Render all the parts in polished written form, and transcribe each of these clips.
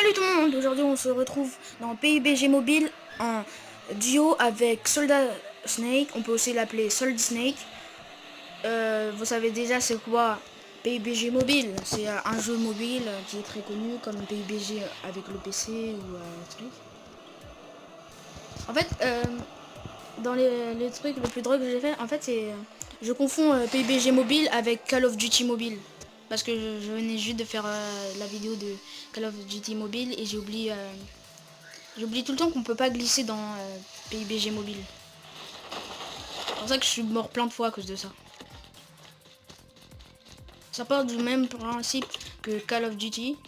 Salut tout le monde, aujourd'hui on se retrouve dans PUBG Mobile en duo avec Soldat Snake, on peut aussi l'appeler Solid Snake. Vous savez déjà c'est quoi PUBG Mobile, c'est un jeu mobile qui est très connu comme PUBG avec le PC ou truc. En fait, dans les trucs le plus drôle que j'ai fait, en fait c'est je confonds PUBG Mobile avec Call of Duty Mobile. Parce que je venais juste de faire la vidéo de Call of Duty Mobile et j'oublie tout le temps qu'on peut pas glisser dans PUBG Mobile. C'est pour ça que je suis mort plein de fois à cause de ça. Ça part du même principe que Call of Duty.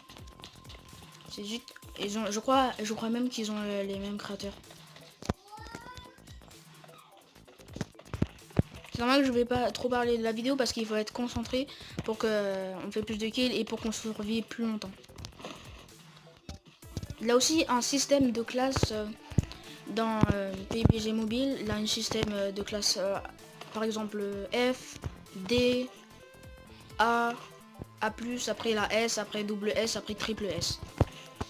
C'est juste, je crois même qu'ils ont les mêmes créateurs. C'est normal que je vais pas trop parler de la vidéo parce qu'il faut être concentré pour qu'on fait plus de kills et pour qu'on survive plus longtemps. Il a aussi un système de classe dans PUBG Mobile. Il a un système de classe par exemple F, D, A, A+, après la S, après double S, après triple S.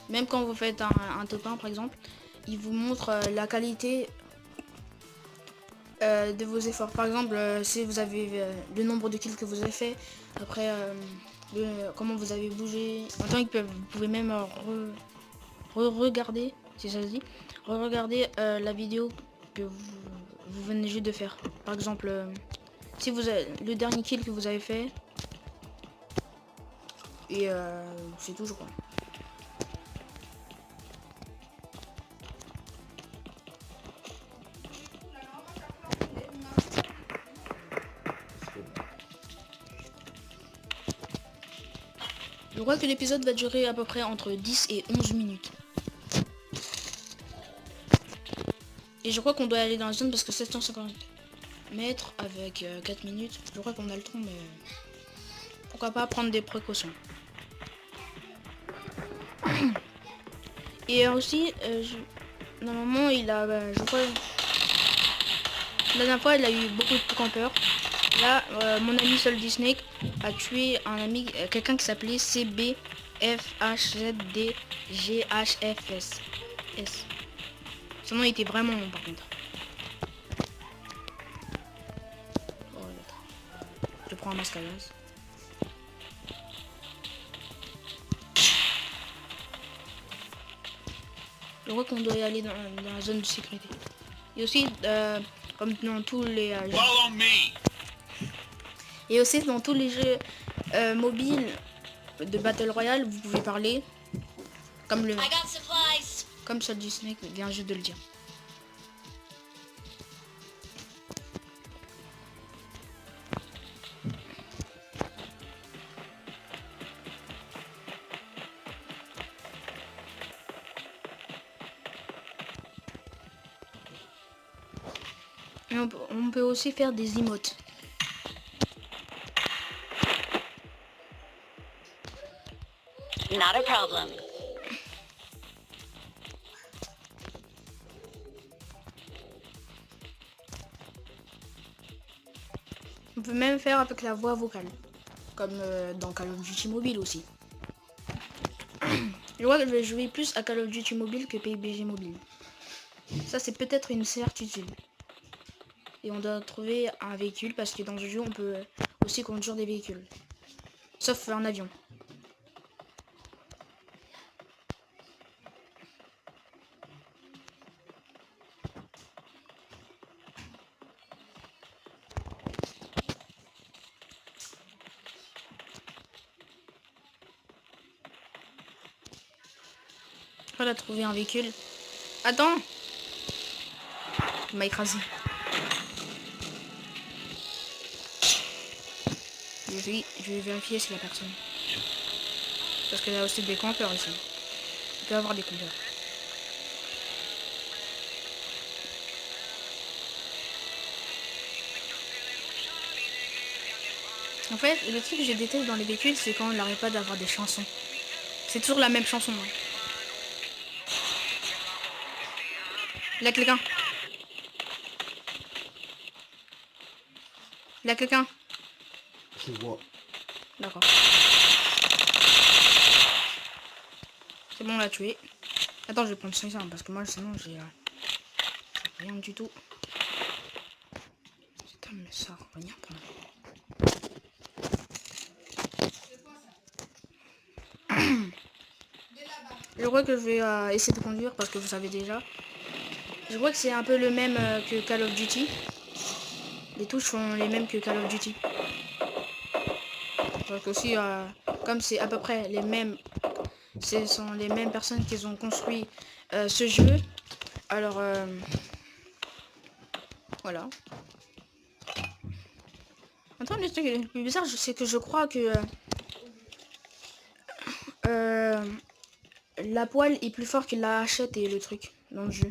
Même quand vous faites un top 1 par exemple, il vous montre la qualité de vos efforts. Par exemple, si vous avez le nombre de kills que vous avez fait, après comment vous avez bougé. En tant que vous pouvez même regarder, si ça se dit, regarder la vidéo que vous venez juste de faire. Par exemple, si vous avez le dernier kill que vous avez fait, et c'est tout je crois. Je crois que l'épisode va durer à peu près entre 10 et 11 minutes. Et je crois qu'on doit aller dans la zone parce que 750 mètres avec 4 minutes, je crois qu'on a le temps, mais pourquoi pas prendre des précautions. Et aussi, normalement il a, je crois, la dernière fois il a eu beaucoup de campeurs. Là, mon ami Solid Snake a tué un ami, quelqu'un qui s'appelait CBFHZDGHFS. Son nom était vraiment long par contre. Oh, je prends un masque à gaz. Je crois qu'on doit y aller dans la zone de sécurité. Et aussi, comme dans tous les et aussi dans tous les jeux mobiles de Battle Royale, vous pouvez parler comme Solid Snake vient juste de le dire. Et on peut aussi faire des emotes. Not a problem. On peut même faire avec la voix vocale, comme dans Call of Duty Mobile aussi. Je crois que je vais jouer plus à Call of Duty Mobile que PUBG Mobile. Ça c'est peut-être une certitude. Et on doit trouver un véhicule parce que dans ce jeu on peut aussi conduire des véhicules. Sauf un avion. On a trouvé un véhicule. Attends! Il m'a écrasé. Je vais vérifier si la personne. Parce qu'il y a aussi des campeurs ici. Il peut y avoir des campeurs. En fait, le truc que je déteste dans les véhicules, c'est quand on n'arrête pas d'avoir des chansons. C'est toujours la même chanson. Hein. Il y a quelqu'un. Il y a quelqu'un. Je vois. D'accord. C'est bon, on l'a tué. Attends, je vais prendre 5 armes parce que moi, sinon, j'ai rien du tout. Putain, mais ça va revenir quand même. Je crois que je vais essayer de conduire parce que vous savez déjà. Je crois que c'est un peu le même que Call of Duty. Les touches sont les mêmes que Call of Duty. Donc aussi, comme c'est à peu près les mêmes, ce sont les mêmes personnes qui ont construit ce jeu. Alors, voilà. Attends, le truc le plus bizarre, c'est que je crois que la poêle est plus fort que la hachette et le truc dans le jeu.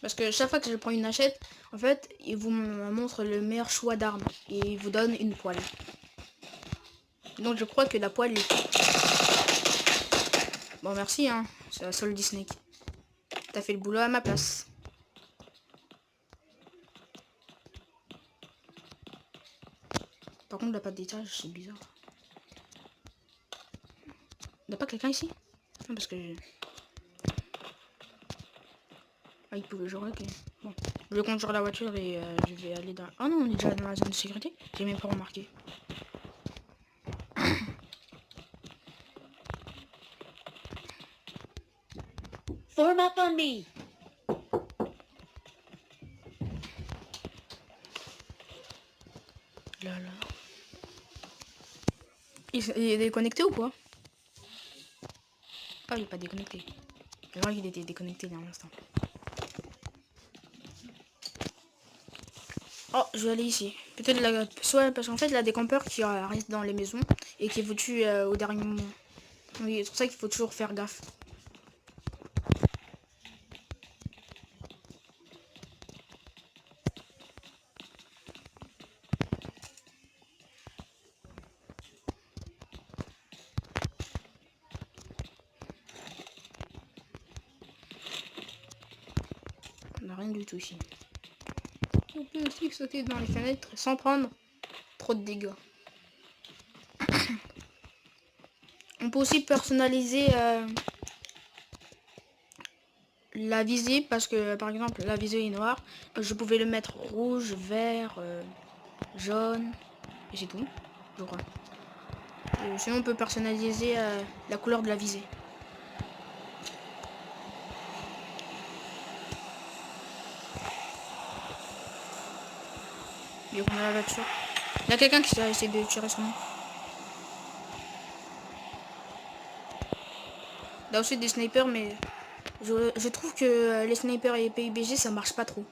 Parce que chaque fois que je prends une hachette, en fait, il vous montre le meilleur choix d'armes. Et il vous donne une poêle. Donc je crois que la poêle est... Bon, merci, hein. C'est la Solid Snake. T'as fait le boulot à ma place. Par contre, la pâte d'étage, c'est bizarre. Y'a pas quelqu'un ici? Non, parce que... Ah, il pouvait jouer, ok. Bon. Je vais conduire la voiture et je vais aller dans... Oh non, on est déjà dans la zone de sécurité. J'ai même pas remarqué. Form up on me. Là, là. Il est déconnecté ou quoi? Ah, il est pas déconnecté. Je crois qu'il était déconnecté il y a un instant. Oh, je vais aller ici. Peut-être soit parce qu'en fait, il y a des campeurs qui restent dans les maisons et qui vous tuent au dernier moment. Oui, c'est pour ça qu'il faut toujours faire gaffe. On n'a rien du tout ici. On peut aussi sauter dans les fenêtres sans prendre trop de dégâts. On peut aussi personnaliser la visée parce que par exemple la visée est noire. Je pouvais le mettre rouge, vert, jaune et c'est tout, je crois. Sinon on peut personnaliser la couleur de la visée. Et on a la voiture. Il y a quelqu'un qui a essayé de tirer sur nous. Il y a aussi des snipers, mais je trouve que les snipers et PUBG ça marche pas trop.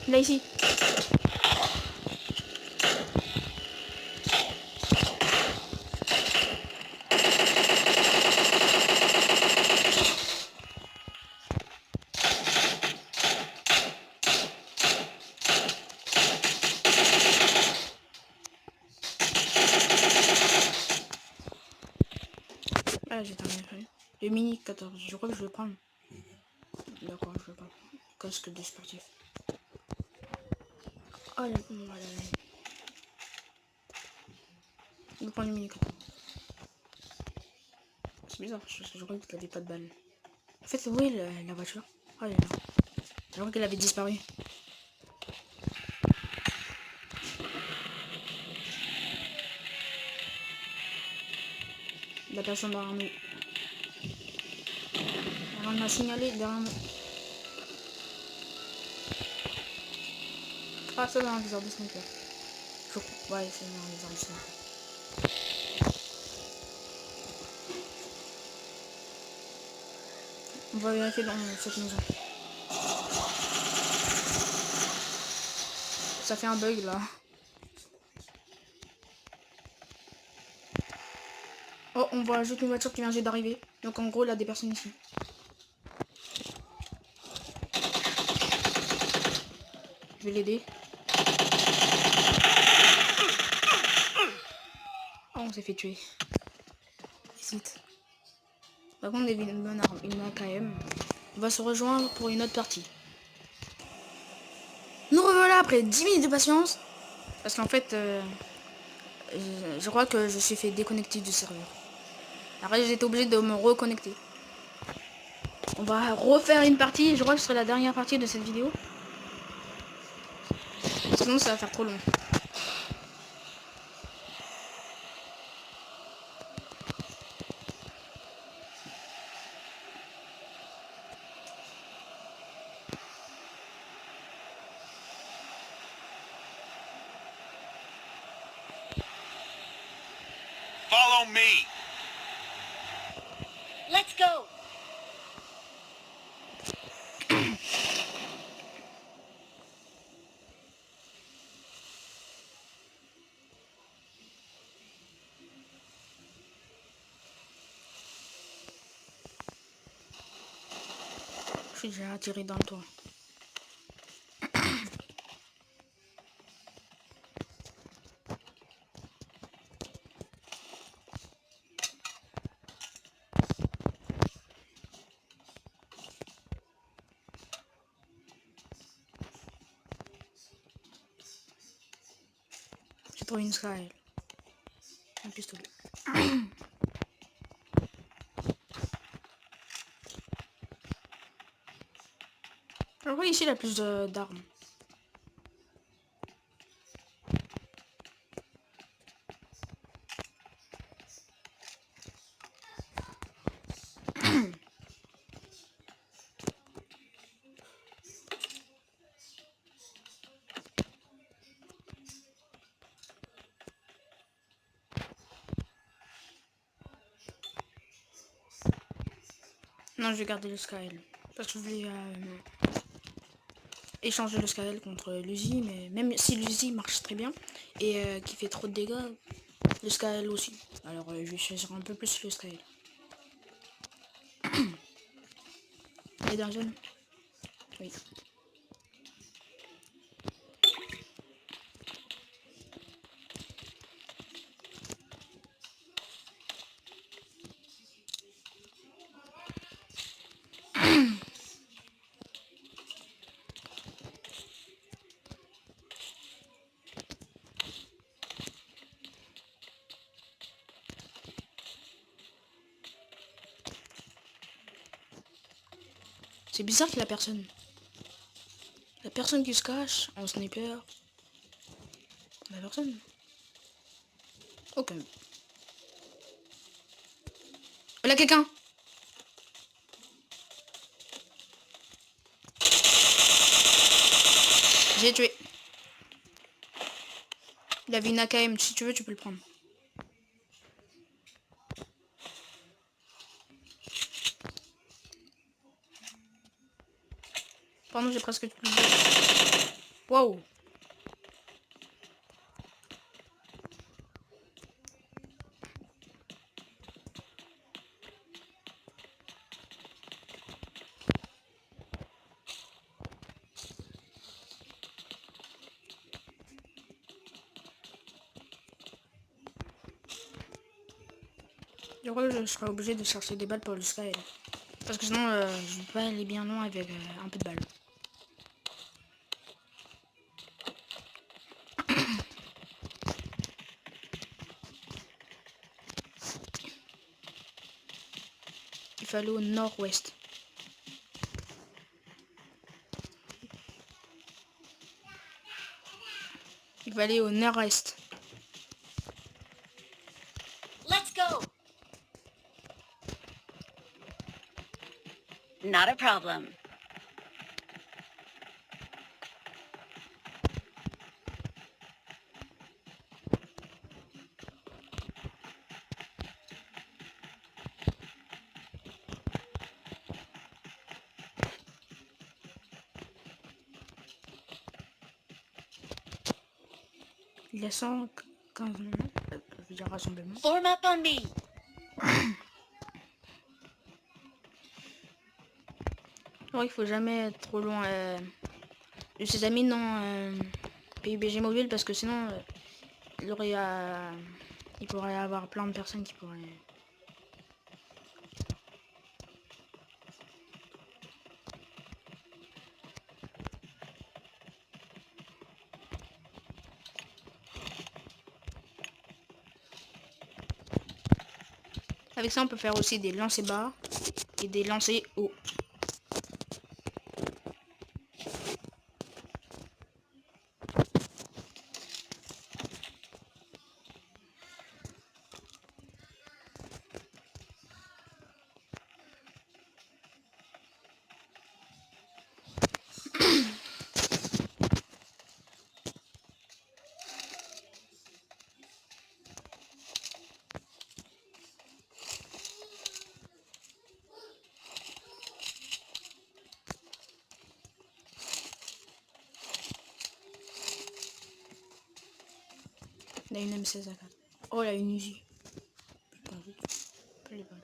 Là ici. Ah, j'ai terminé. Le mini 14, je crois que je vais prendre. D'accord, je vais pas. Casque de sportif. Oh là, voilà. Je vais prendre le mini 14. C'est bizarre, je crois qu'il avait pas de balle. En fait, où est la voiture? Oh là là. Je crois qu'elle avait disparu. La personne derrière nous. Alors, on m'a signalé derrière nous. Ah, ça dans les heures de sniper. Je crois. Ouais, c'est dans les heures de sniper. On va vérifier dans cette maison. Ça fait un bug là. Oh, on voit juste une voiture qui vient juste d'arriver. Donc en gros, il y a des personnes ici. Je vais l'aider. Oh, on s'est fait tuer. Hésite. Par contre, il a quand même. On va se rejoindre pour une autre partie. Nous revoilà après 10 minutes de patience. Parce qu'en fait, je crois que je suis fait déconnecter du serveur. Après, j'étais obligé de me reconnecter. On va refaire une partie. Je crois que ce serait la dernière partie de cette vidéo. Sinon, ça va faire trop long. Follow me. Let's go. Je suis déjà attiré dans le toit. J'ai trouvé une Sky. Un pistolet. Je crois ici il a plus d'armes. Non, je vais garder le Sky. Parce que je voulais échanger le Sky contre l'Uzi. Mais même si l'Uzi marche très bien et qui fait trop de dégâts, le Sky aussi. Alors je vais choisir un peu plus le Sky. Et dans zone. Oui. C'est bizarre que la personne. La personne qui se cache en sniper. La personne. Ok. Il y a quelqu'un. J'ai tué. Il avait une AKM. Si tu veux, tu peux le prendre. Pardon, j'ai presque tout oublié. Waouh. Je crois que je serai obligé de chercher des balles pour le Sky. Parce que sinon, je vais pas aller bien loin avec un peu de balles. Il faut aller au nord-ouest. Il va aller au nord-est. Let's go. Not a problem. Il y a 115 minutes. Je veux dire rassemblement. Form up on me. Non, il faut jamais être trop loin de ses amis dans PUBG mobile parce que sinon il pourrait y avoir plein de personnes qui pourraient. Avec ça, on peut faire aussi des lancers bas et des lancers hauts. Il a une M16 à 4. Oh, il a une Uzi. Putain, vite. Les balles.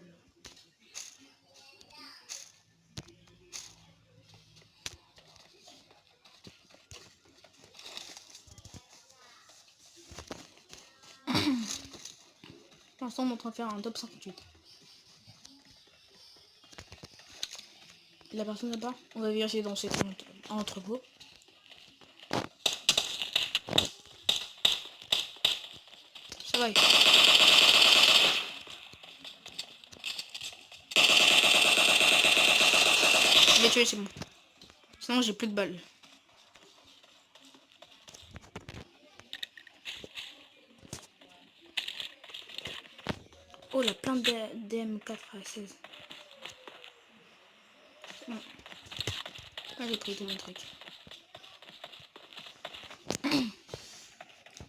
Pour l'instant, on est en train de faire un top 58. La personne là-bas, on va vérifier dans cet entrepôt. Ça va. Je l'ai tué, c'est bon. Sinon, j'ai plus de balles. Oh, la plein de DM4 à 16. Bon. Ah, j'ai pris tout mon truc.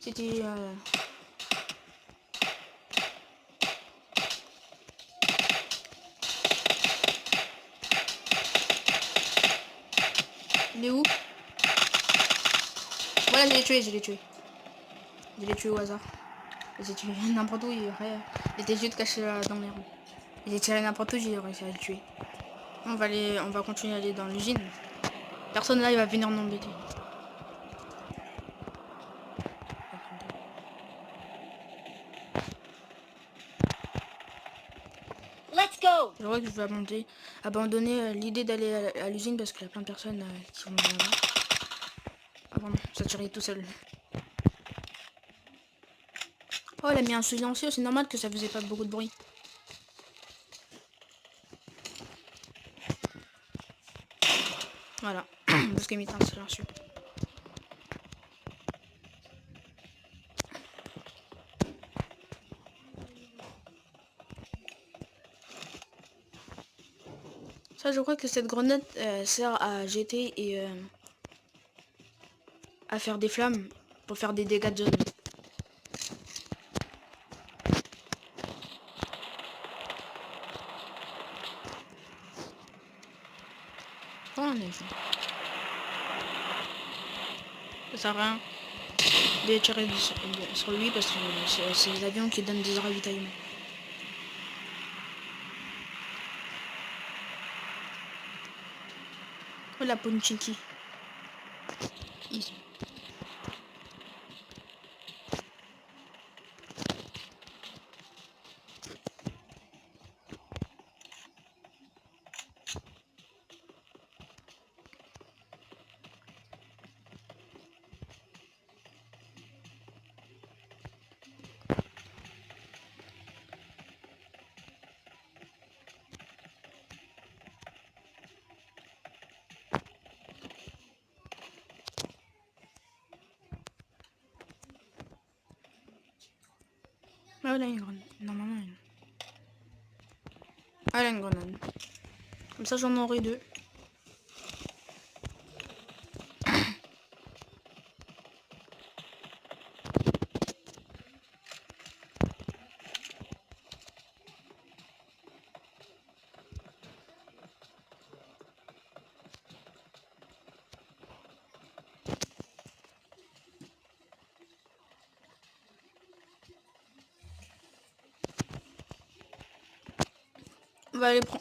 C'était... Il est où? Voilà, je l'ai tué, je l'ai tué. Je l'ai tué au hasard. Je l'ai tué n'importe où, il était juste caché là dans les roues. J'ai tiré n'importe où, j'ai réussi à le tuer. On va continuer à aller dans l'usine. Personne là, il va venir m'embêter. Let's go. Je vois que je vais abandonner l'idée d'aller à l'usine parce qu'il y a plein de personnes qui vont là-bas. Ah bon, ça tirait tout seul. Oh, elle a mis un silencieux, c'est normal que ça faisait pas beaucoup de bruit. Voilà, parce qu'elle met un silencieux. Ça, je crois que cette grenade sert à jeter et à faire des flammes pour faire des dégâts de zone. Oh, on est fait. Ça sert à rien de tirer sur lui parce que c'est l'avion qui donne des ravitaillements. Oh, la Ponchiki. Ici. Ah, là, une grenade. Normalement, une. Ah, là, une grenade. Comme ça, j'en aurai deux.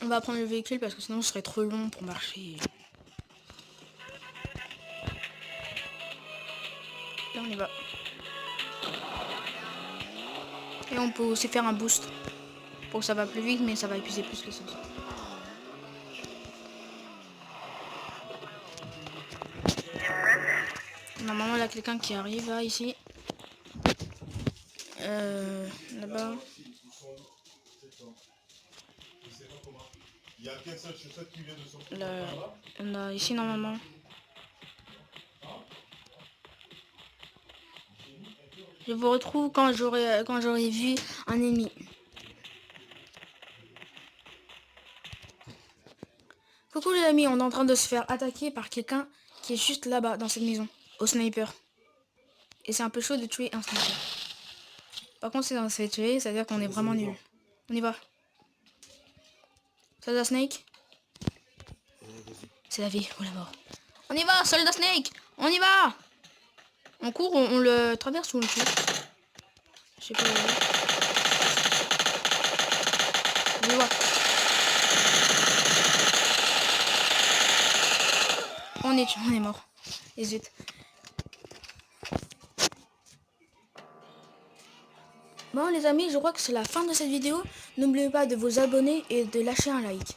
On va prendre le véhicule parce que sinon ce serait trop long pour marcher. Là, on y va. Et on peut aussi faire un boost pour que ça va plus vite, mais ça va épuiser plus l'essence. Normalement, il y a quelqu'un qui arrive là, ici. Là-bas. Il y a qu'une seule chaussette qui vient de sortir. Là, on a ici normalement. Je vous retrouve quand j'aurai vu un ennemi. Coucou les amis, on est en train de se faire attaquer par quelqu'un qui est juste là-bas dans cette maison, au sniper. Et c'est un peu chaud de tuer un sniper. Par contre, si on se fait tuer, ça veut dire qu'on est vraiment nul. On y va. Soldat Snake. C'est la vie ou la mort. On y va, Soldat Snake. On y va. On court, on le traverse ou on le tue? Je sais pas. On y va. On est mort. Et zut. Bon les amis, je crois que c'est la fin de cette vidéo. N'oubliez pas de vous abonner et de lâcher un like.